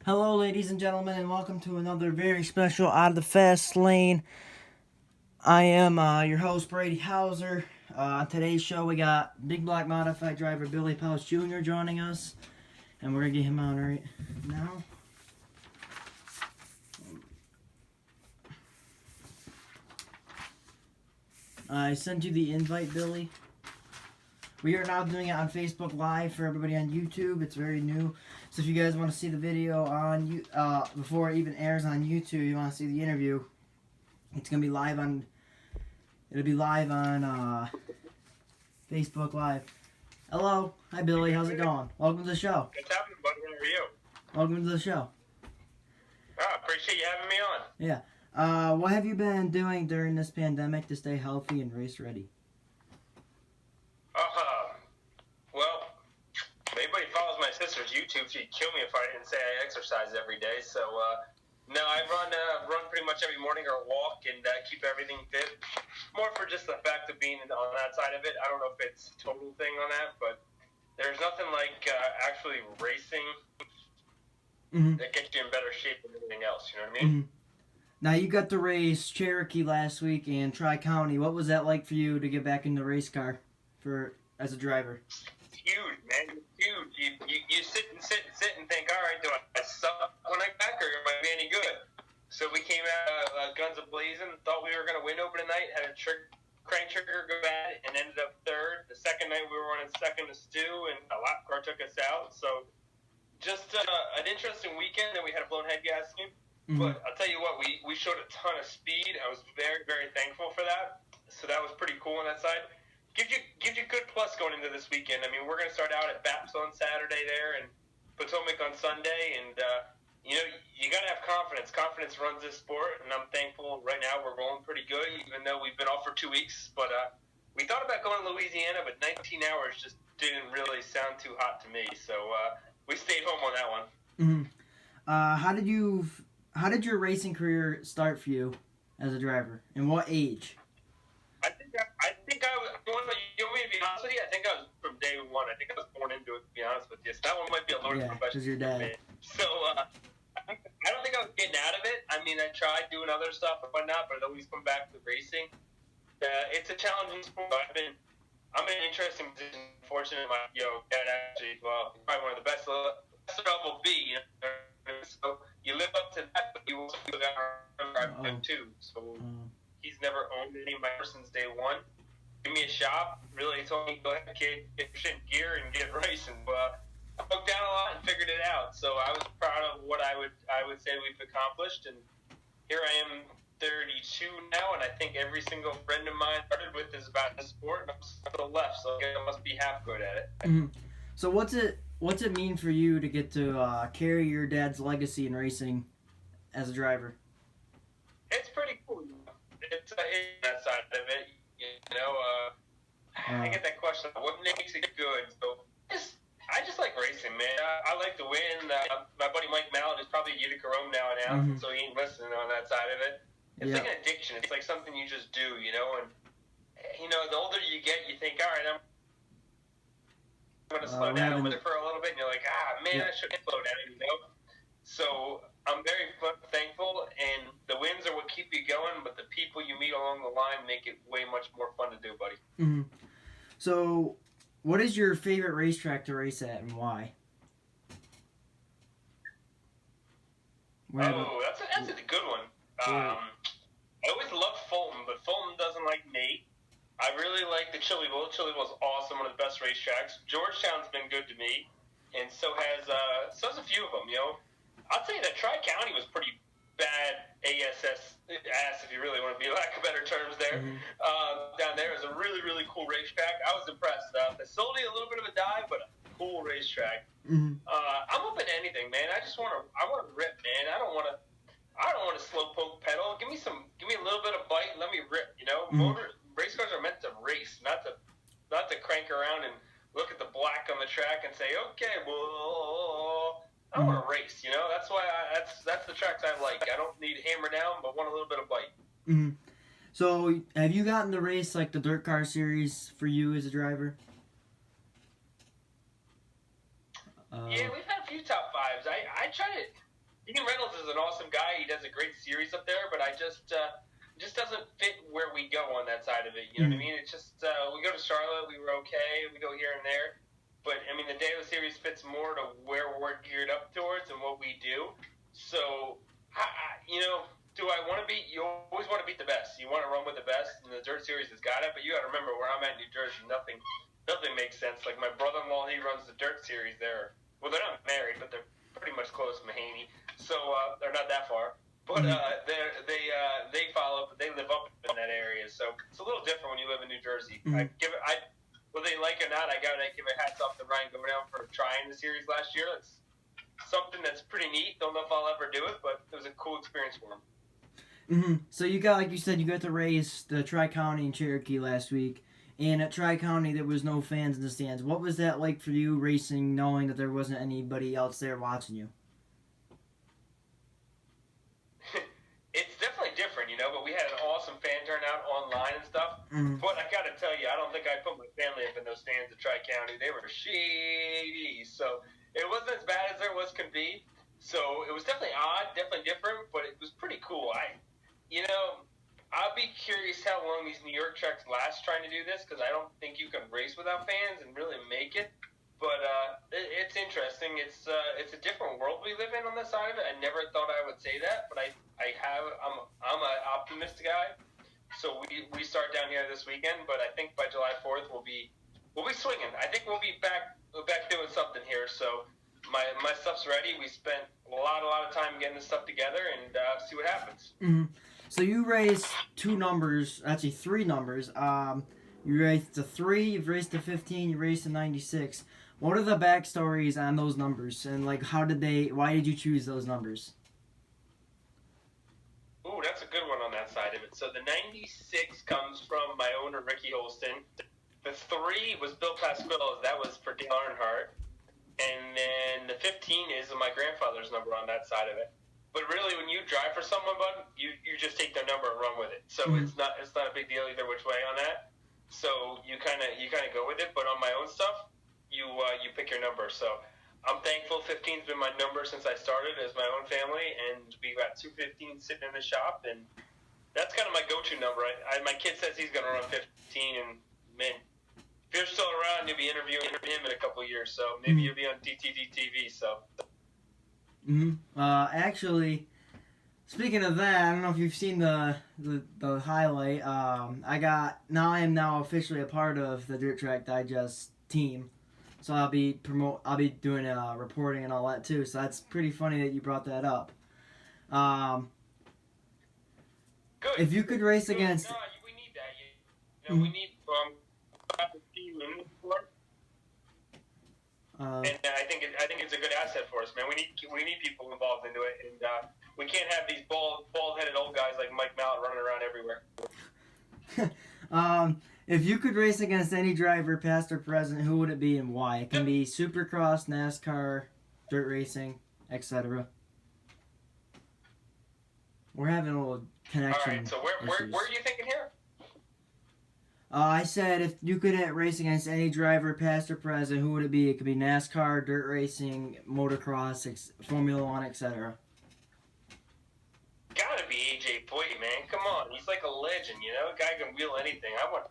Hello, ladies and gentlemen, and welcome to another very special Out of the Fast Lane. I am your host, Brady Hauser. On today's show, we got Big Black Modified driver Billy Pauch Jr. joining us, and we're going to get him on right now. I sent you the invite, Billy. We are now doing it on Facebook Live for everybody on YouTube. It's very new. So if you guys want to see the video on before it even airs on YouTube, you want to see the interview, it's gonna be live on. It'll be live on Facebook Live. Hello, hi Billy. How's it going? Welcome to the show. What's happening, buddy? How are you? Welcome to the show. Oh, appreciate you having me on. Yeah. What have you been doing during this pandemic to stay healthy and race ready? Well, if anybody follows my sister's YouTube, she'd kill me if I didn't say I exercise every day. So, no, I run pretty much every morning or walk and keep everything fit. More for just the fact of being on that side of it. I don't know if it's a total thing on that, but there's nothing like actually racing that gets you in better shape than anything else. You know what I mean? Now, you got to race Cherokee last week and Tri-County. What was that like for you to get back in the race car as a driver? Huge, man. It's huge. You sit and think, all right, do I suck when I back or am I be any good? So we came out guns a-blazing, thought we were going to win over tonight, had a crank trigger go bad, and ended up third. The second night we were running second to Stu, and a lap car took us out. So just an interesting weekend, and we had a blown head gasket. But I'll tell you what, we showed a ton of speed. I was very, very thankful for that. So that was pretty cool on that side. Gives you good plus going into this weekend. I mean, we're going to start out at BAPS on Saturday there and Potomac on Sunday. And, you got to have confidence. Confidence runs this sport, and I'm thankful right now we're rolling pretty good, even though we've been off for 2 weeks. But we thought about going to Louisiana, but 19 hours just didn't really sound too hot to me. So we stayed home on that one. How did your racing career start for you as a driver, and what age? I was. You want me to be honest with you? I think I was from day one. I think I was born into it. To be honest with you, so that one might be a learning profession. Because your dad. So I don't think I was getting out of it. I mean, I tried doing other stuff and whatnot, but I'd always come back to racing. It's a challenging sport. I'm in an interesting position. Fortunate, my dad actually, probably one of the best level B. So you live up to that, but you also got to drive him too. So he's never owned any of my car since day one. Give me a shop. Really told me, go ahead, kid, get your shit in gear and get racing. But I broke down a lot and figured it out. So I was proud of what I would say we've accomplished. And here I am, 32 now, and I think every single friend of mine started with is about the sport. And I'm to the left, so I must be half good at it. So what's it mean for you to get to carry your dad's legacy in racing as a driver? It's pretty cool. It's that side of it. I get that question. What makes it good? So I just like racing, man. I like to win. My buddy Mike Mallett is probably Utica Rome now, so he ain't listening on that side of it. It's like an addiction. It's like something you just do, And the older you get, you think, all right, I'm going to slow down with it for a little bit, and you're like, man, I shouldn't slow down, So I'm very thankful, and the wins are what keep you going, but the people you meet along the line make it way much more fun to do, buddy. So, what is your favorite racetrack to race at, and why? That's a good one. I always loved Fulton, but Fulton doesn't like me. I really like the Chili Bowl. Chili Bowl's awesome, one of the best racetracks. Georgetown's been good to me, and so has a few of them, I'll tell you that Tri-County was pretty bad ass, if you really want to be lack of better terms there. Down there is a really, really cool racetrack. I was impressed. Facility, a little bit of a dive, but a cool racetrack. I'm open to anything, man. I want to rip, man. I don't want to slow poke pedal. Give me a little bit of bite and let me rip, Race cars are meant to race, not to crank around and look at the black on the track and say, okay, well, I want to race, That's why that's the tracks I like. I don't need hammer down, but want a little bit of bite. So, have you gotten to race like the dirt car series for you as a driver? Yeah, we've had a few top fives. I tried it. Dean Reynolds is an awesome guy. He does a great series up there, but I just doesn't fit where we go on that side of it. You know what I mean? It's just we go to Charlotte, we were okay. We go here and there, but I mean the Daily Series fits more to where we're geared up towards and what we do. So, do I want to beat? You always want to beat the best. You want to run with the best, and the Dirt Series has got it. But you got to remember where I'm at in New Jersey. Nothing makes sense. Like my brother-in-law, he runs the Dirt Series there. Well, they're not married, but they're pretty much close, Mahaney. So they're not that far. But they follow up. They live up in that area, so it's a little different when you live in New Jersey. Whether they like it or not, I gotta give a hats off to Ryan going down for trying the series last year. It's something that's pretty neat. Don't know if I'll ever do it, but it was a cool experience for him. So you got, like you said, you got to race the Tri-County in Cherokee last week. And at Tri-County, there was no fans in the stands. What was that like for you, racing, knowing that there wasn't anybody else there watching you? It's definitely different, but we had an awesome fan turnout online and stuff. But I got to tell you, I don't think I put my family up in those stands at Tri-County. They were shady. So it wasn't as bad as there can be. So it was definitely odd, definitely different, but it was pretty cool. I'll be curious how long these New York tracks last trying to do this, because I don't think you can race without fans and really make it. But it's interesting. It's a different world we live in on this side of it. I never thought I would say that, but I'm an optimist guy. So we start down here this weekend, but I think by July 4th we'll be swinging. I think we'll be back doing something here. So my stuff's ready. We spent a lot of time getting this stuff together, and see what happens. So you raced three numbers. You raced the 3, you've raced the 15, you raced the 96. What are the backstories on those numbers, and why did you choose those numbers? Ooh, that's a good one on that side of it. So the 96 comes from my owner, Ricky Holston. The 3 was Bill Pasquillo's. That was for Dale Earnhardt. And then the 15 is my grandfather's number on that side of it. But really, when you drive for someone, bud, you just take their number and run with it. So it's not a big deal either which way on that. So you kind of go with it. But on my own stuff, you pick your number. So I'm thankful 15's been my number since I started as my own family, and we got 215 sitting in the shop, and that's kind of my go-to number. My kid says he's going to run 15, and man, if you're still around, you'll be interviewing him in a couple of years. So maybe you'll be on DTD TV. So. Actually, speaking of that, I don't know if you've seen the highlight. I am now officially a part of the Dirt Track Digest team, so I'll be doing reporting and all that too. So that's pretty funny that you brought that up. Good. If you could race against, no, we need that. We need team in the sport. And I think it's a good asset for us, man. We need people involved into it, and we can't have these bald-headed old guys like Mike Mallett running around everywhere. If you could race against any driver, past or present, who would it be and why? It can be Supercross, NASCAR, dirt racing, etc. We're having a little connection. All right, so where are you thinking here? I said if you could race against any driver, past or present, who would it be? It could be NASCAR, dirt racing, motocross, Formula One, etc. Gotta be AJ Foyt, man. Come on, he's like a legend, A guy can wheel anything. I want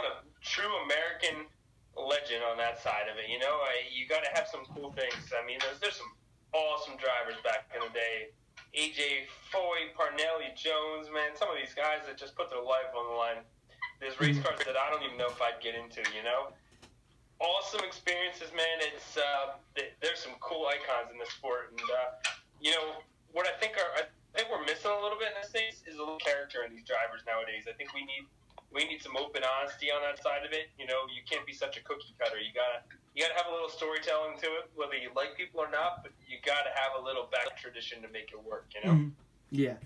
a true American legend on that side of it, You gotta have some cool things. I mean, there's some awesome drivers back in the day. AJ Foyt, Parnelli, Jones, man. Some of these guys that just put their life on the line. There's race cars that I don't even know if I'd get into, Awesome experiences, man. It's there's some cool icons in the sport, and what I think we're missing a little bit in this thing is a little character in these drivers nowadays. I think we need some open honesty on that side of it. You can't be such a cookie cutter. You gotta have a little storytelling to it, whether you like people or not. But you gotta have a little back tradition to make it work. Yeah.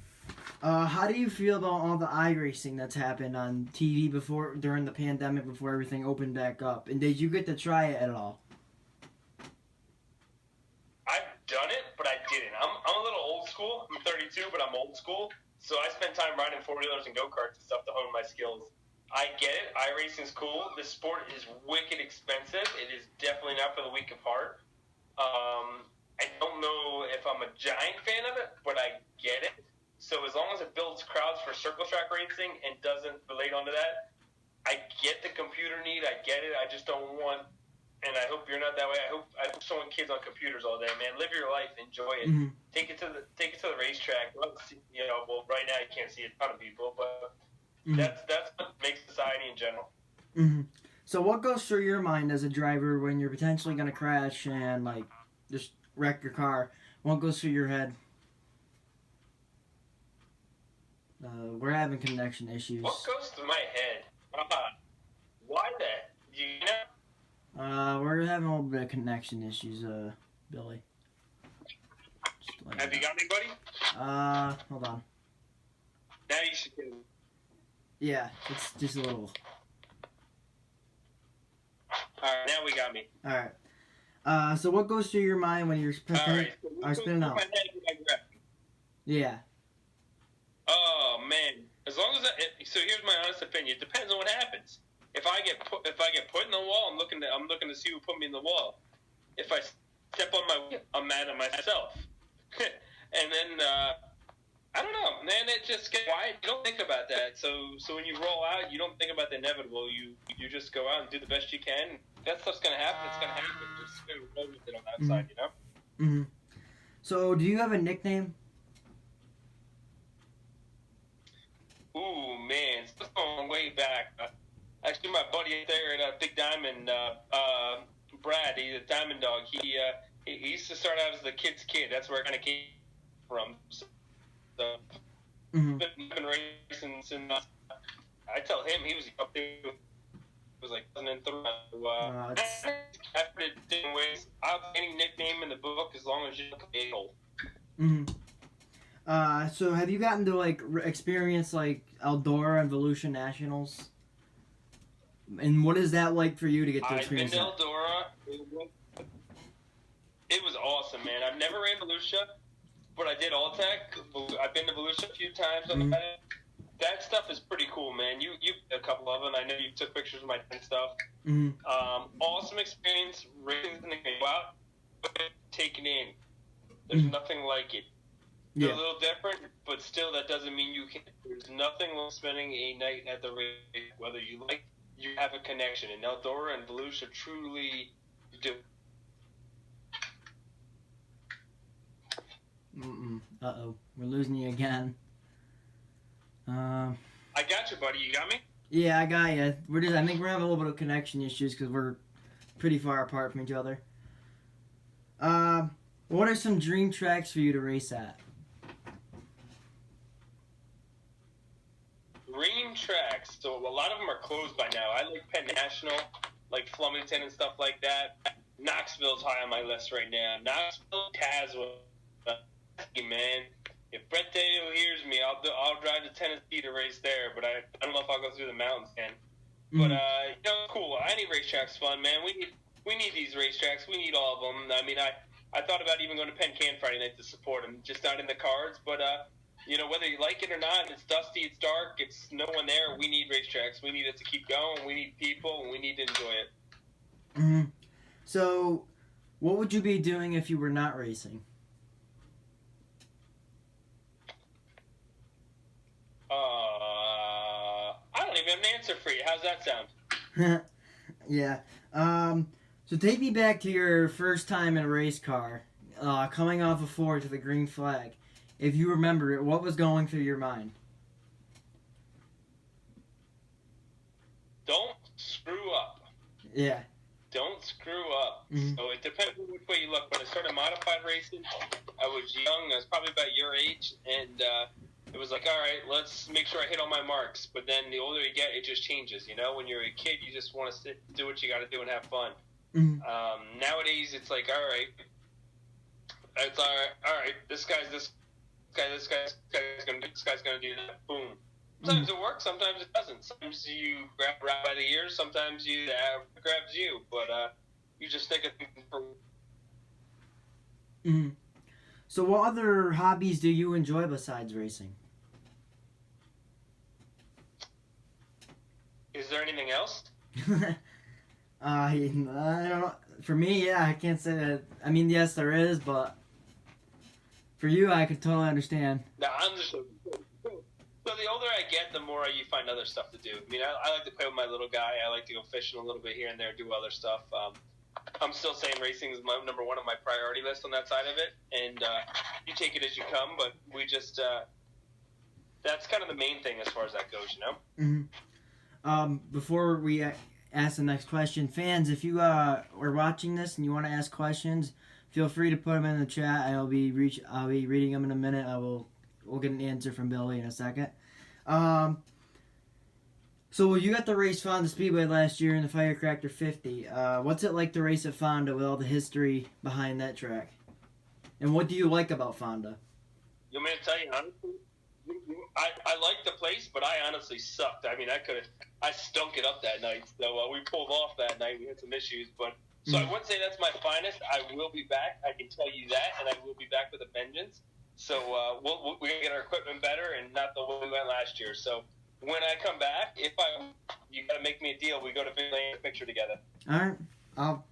How do you feel about all the iRacing that's happened on TV during the pandemic, before everything opened back up? And did you get to try it at all? I've done it, but I didn't. I'm a little old school. I'm 32, but I'm old school. So I spend time riding four-wheelers and go-karts and stuff to hone my skills. I get it. iRacing's cool. The sport is wicked expensive. It is definitely not for the weak of heart. I don't know if I'm I'm a giant fan of it, but I get it. So as long as it builds crowds for circle track racing and doesn't relate onto that, I get the computer need. I get it. I just don't want. And I hope you're not that way. I hope showing kids on computers all day, man. Live your life, enjoy it. Mm-hmm. Take it to the racetrack. You know, well, right now you can't see a ton of people, but that's what makes society in general. Mm-hmm. So what goes through your mind as a driver when you're potentially gonna crash and like just wreck your car? What goes through your head? We're having connection issues. What goes through my head? Why that? You know? We're having a little bit of connection issues, Billy. Have you got anybody? Hold on. Now you should do. Yeah, it's just a little. Alright, now we got me. Alright. So what goes through your mind when you're Alright, spinning out? Yeah. Oh man, as long as so here's my honest opinion. It depends on what happens. If I get put in the wall, I'm looking to see who put me in the wall. If I step on my wheel, I'm mad at myself. And then I don't know, man. It just gets quiet. You don't think about that. So when you roll out, you don't think about the inevitable. You just go out and do the best you can. That stuff's gonna happen. It's gonna happen. Just roll with it on that side, you know. Mm-hmm. So do you have a nickname? Ooh man, it's going way back. Actually, my buddy there at Big Diamond, Brad, he's a Diamond Dog. He used to start out as the kid's kid. That's where it kind of came from. So, been racing since I tell him he was up there. It was like 2003. After different ways, I'll have any nickname in the book as long as you look able. So have you gotten to like experience like Eldora and Volusia Nationals? And what is that like for you to get to experience that? I've been to Eldora. It was awesome, man. I've never ran Volusia, but I did All-Tech. I've been to Volusia a few times. That stuff is pretty cool, man. You a couple of them. I know you took pictures of my tent stuff. Awesome experience. Racing in the game. Go out, but take it in. There's nothing like it. It's a little different, but still that doesn't mean you can't. There's nothing like spending a night at the race, whether you like. You have a connection, and Eldora and Volusia truly do. Uh-oh. We're losing you again. I got you, buddy. You got me? Yeah, I got you. I think we're having a little bit of connection issues because we're pretty far apart from each other. What are some dream tracks for you to race at? Dream tracks. So a lot of them are closed by now. I like Penn National, like Flemington and stuff like that. Knoxville's high on my list right now. Knoxville, Tazewell. Man, if Brett Dale hears me, I'll drive to Tennessee to race there. But I don't know if I'll go through the mountains again. But cool. Any racetrack's fun, man. We need these racetracks. We need all of them. I mean, I thought about even going to Penn Can Friday night to support them. Just not in the cards, but whether you like it or not, it's dusty, it's dark, it's no one there. We need racetracks. We need it to keep going. We need people, and we need to enjoy it. So, what would you be doing if you were not racing? I don't even have an answer for you. How's that sound? Yeah. So take me back to your first time in a race car, coming off a Ford to the green flag. If you remember it, what was going through your mind? Don't screw up. Yeah. Don't screw up. So it depends on which way you look. When I started modified racing, I was young. I was probably about your age, and it was like, all right, let's make sure I hit all my marks. But then the older you get, it just changes. You know, when you're a kid, you just want to do what you got to do and have fun. Nowadays, it's like, all right, it's all right. This guy's gonna do that. Boom. Sometimes it works. Sometimes it doesn't. Sometimes you grab right by the ears. Sometimes you grabs you. But you just think of things. So, what other hobbies do you enjoy besides racing? Is there anything else? I don't know. For me, yeah, I can't say that. I mean, yes, there is, but For you, I could totally understand. No, I'm just. So the older I get, the more you find other stuff to do. I mean, I like to play with my little guy. I like to go fishing a little bit here and there, do other stuff. I'm still saying racing is my number one on my priority list on that side of it, and you take it as you come. But we just that's kind of the main thing as far as that goes, you know. Before we ask the next question, fans, if you are watching this and you want to ask questions, feel free to put them in the chat. I'll be reading them in a minute. We'll get an answer from Billy in a second. So you got to race Fonda Speedway last year in the Firecracker 50. What's it like to race at Fonda with all the history behind that track? And what do you like about Fonda? You want me to tell you honestly? I like the place, but I honestly sucked. I mean, I stunk it up that night. So we pulled off that night. We had some issues, but so I wouldn't say that's my finest. I will be back. I can tell you that, and I will be back with a vengeance. So we're gonna get our equipment better, and not the way we went last year. So when I come back, you gotta make me a deal. We go to Finland and a picture together. All right, I'll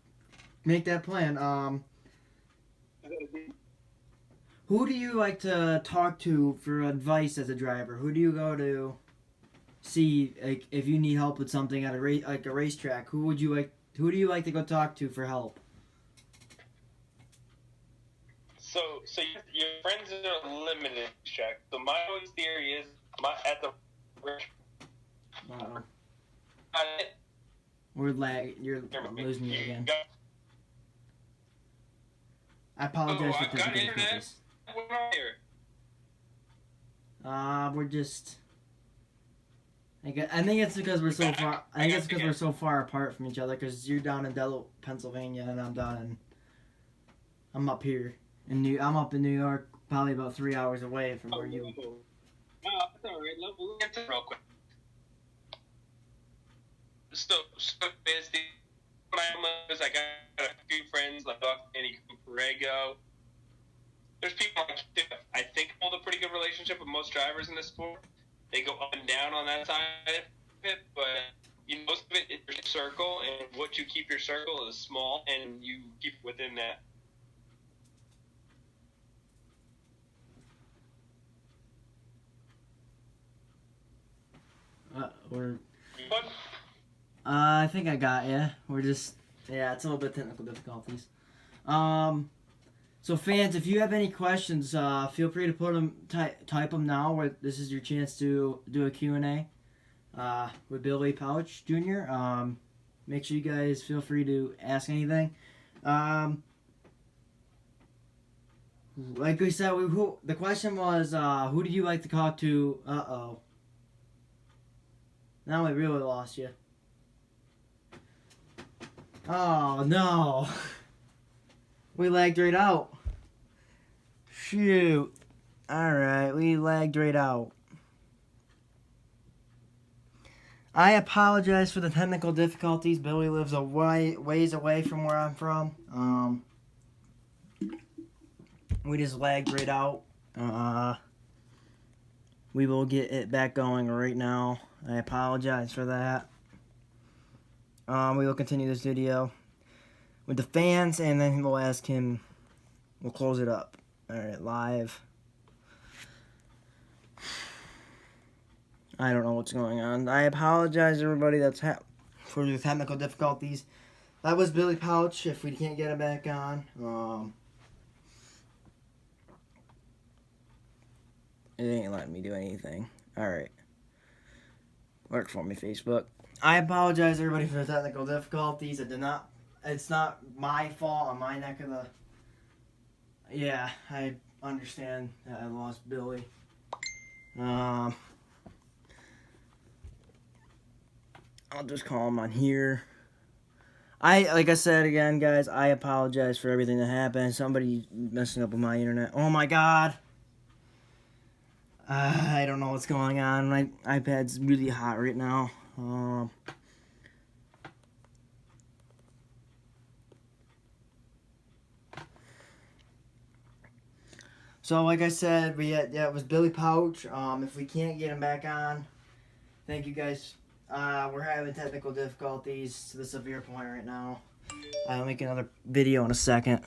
make that plan. Who do you like to talk to for advice as a driver? Who do you go to see, like, if you need help with something at a racetrack? Who do you like to go talk to for help? So your friends are limited, Shaq. So my always theory is at the. We're you're losing me again. I apologize for technical difficulties. We're just. I think it's because we're so far. I think it's because we're so far apart from each other. Because you're down in Delaware, Pennsylvania, and I'm up here I'm up in New York, probably about 3 hours away from where you. Oh, that's all right. We'll get to it real quick. So basically, I got a few friends like Andy Corrego. There's people I think hold a pretty good relationship with most drivers in this sport. They go up and down on that side of it, but most of it is your circle, and what you keep your circle is small, and you keep within that. I think I got you. It's a little bit technical difficulties. So fans, if you have any questions, feel free to put them, type them now. This is your chance to do a Q&A with Billy Pauch Jr. Make sure you guys feel free to ask anything. Like we said, the question was, who do you like to talk to? Uh-oh. Now we really lost you. Oh, no. We lagged right out. Shoot. Alright, we lagged right out. I apologize for the technical difficulties. Billy lives a ways away from where I'm from. We just lagged right out. We will get it back going right now. I apologize for that. We will continue this video with the fans, and then we'll ask him. We'll close it up. Alright, live. I don't know what's going on. I apologize, everybody, for the technical difficulties. That was Billy Pauch, if we can't get it back on. It ain't letting me do anything. Alright. Work for me, Facebook. I apologize, everybody, for the technical difficulties. It's not my fault on my neck of the... Yeah, I understand that I lost Billy. I'll just call him on here. Like I said again, guys, I apologize for everything that happened. Somebody messing up with my internet. Oh my god. I don't know what's going on. My iPad's really hot right now. So, like I said, it was Billy Pauch. If we can't get him back on, thank you guys. We're having technical difficulties to the severe point right now. I'll make another video in a second.